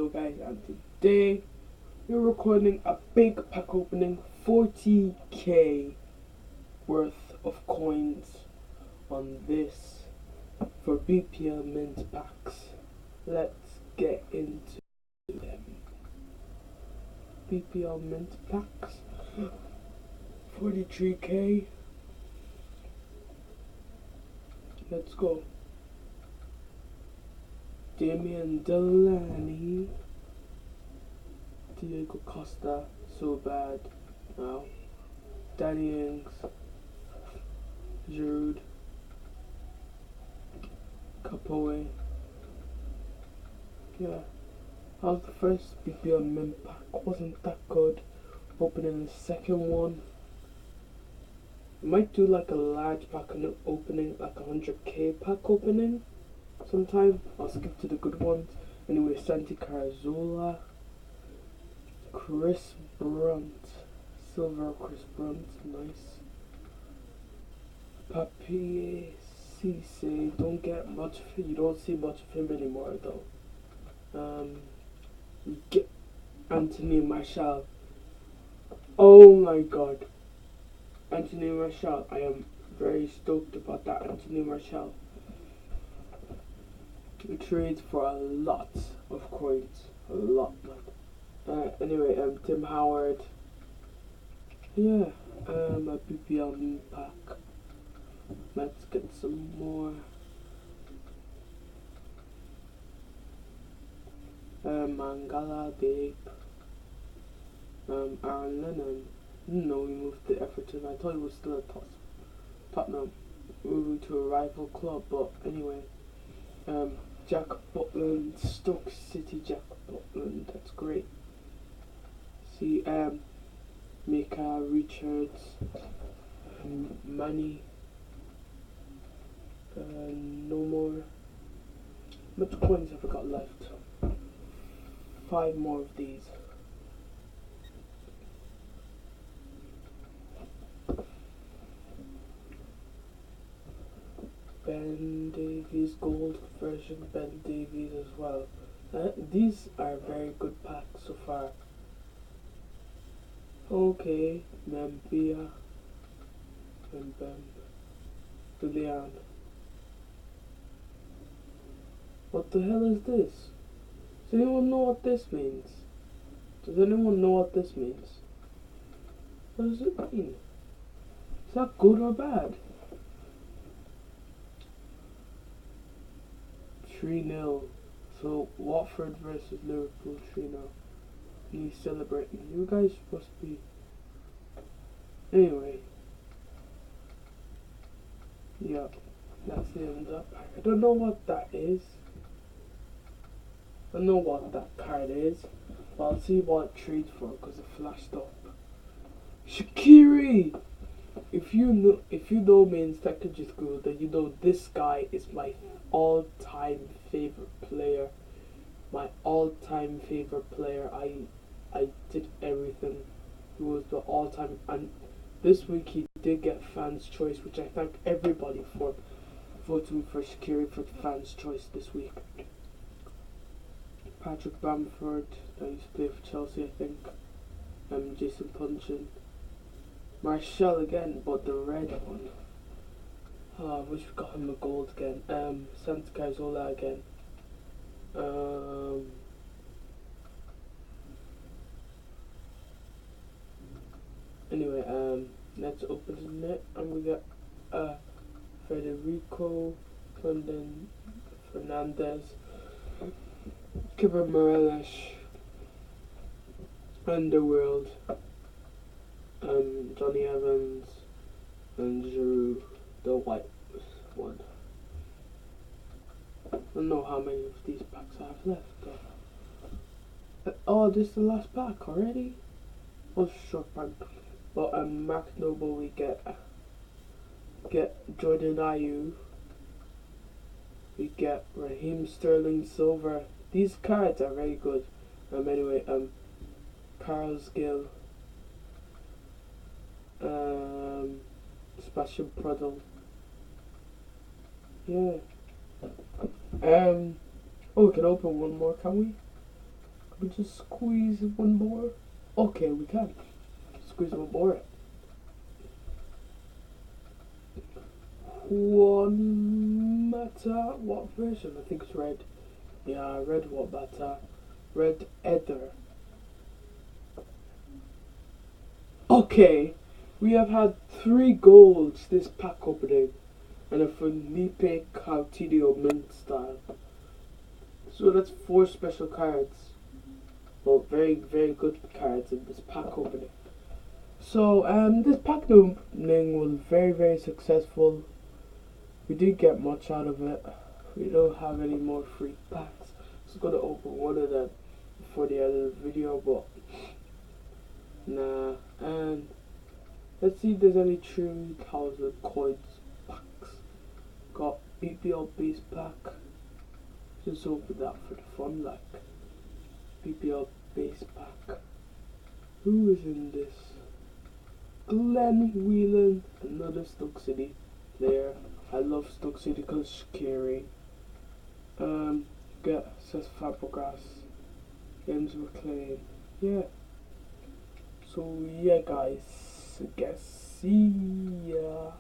Hello guys, and today we're recording a big pack opening, 40k worth of coins on this for BPL mint packs. Let's get into them. BPL mint packs, 43k. Let's go. Damian Delaney, Diego Costa, so bad now. Danny Ings, Giroud, Capoe. Yeah, that was the first BPL mint pack. Wasn't that good. Opening the second one. Might do like a large pack and opening, like a 100k pack opening sometime. I'll skip to the good ones. Anyway, Santi Carazola, Chris Brunt, silver Chris Brunt, nice. Papier Cisse, don't get much. You don't see much of him anymore though. We get Anthony Martial. Oh my God, Anthony Martial. I am very stoked about that Anthony Martial. We trade for a lot of coins, a lot. Anyway, Tim Howard. Yeah, a BPL pack. Let's get some more. Mangala Babe. Aaron Lennon. No, we moved to Everton. I thought he was still at Tottenham, moving to a rival club. But anyway, Jack Butland, Stoke City. Jack Butland. That's great. See, Mika Richards, Manny. No more. How much coins have I got left? 5 more of these. Ben Davies, gold version Ben Davies as well. These are very good packs so far. Okay, Mambia and Julian. What the hell is this? Does anyone know what this means? Does anyone know what this means? What does it mean? Is that good or bad? 3-0. So Watford versus Liverpool 3-0. And he's celebrating. You guys supposed to be. Anyway. Yeah. That's the end of that pack. I don't know what that is. I don't know what that card is. But I'll see what it trades for because it flashed up. Shaqiri! If you know me in secondary school, then you know this guy is my all-time favorite player. My all-time favorite player. I did everything. He was the all-time, and this week he did get fans' choice, which I thank everybody for voting for Shaqiri for fans' choice this week. Patrick Bamford, that used to play for Chelsea, I think. Jason Punchin. Martial again, but the red one. Oh, I wish we got him a gold again. Santi Carazola again. Anyway, let's open the net and we got Federico London Fernandez, Kevin Morales, Underworld, Johnny Evans, and Giroud, the white one. I don't know how many of these packs I have left though. Oh, this is the last pack already? Oh, short pack. But Mark Noble, we get Jordan Ayew. We get Raheem Sterling Silver. These cards are very good. Anyway, Carlos Gill, Sebastian Prudl. Yeah. Oh, we can open one more, can we? We just squeeze one more. Okay, we can squeeze one more. One matter. What version? I think it's red. Yeah, red. What matter? Red Ether. Okay, we have had 3 golds this pack opening, and a Felipe Coutinho mint style. So that's 4 special cards. Well, very, very good cards in this pack opening. So, this pack opening was very, very successful. We didn't get much out of it. We don't have any more free packs. I was gonna open one of them before the end of the video, but nah. And let's see if there's any 3,000 coins packs. Got BPL base pack. Just open that for the fun, like BPL base pack. Who is in this? Glenn Whelan, another Stoke City player. I love Stoke City because it's scary. Get Cesc Fabregas, James McLean. Yeah. So yeah, guys. I guess see ya.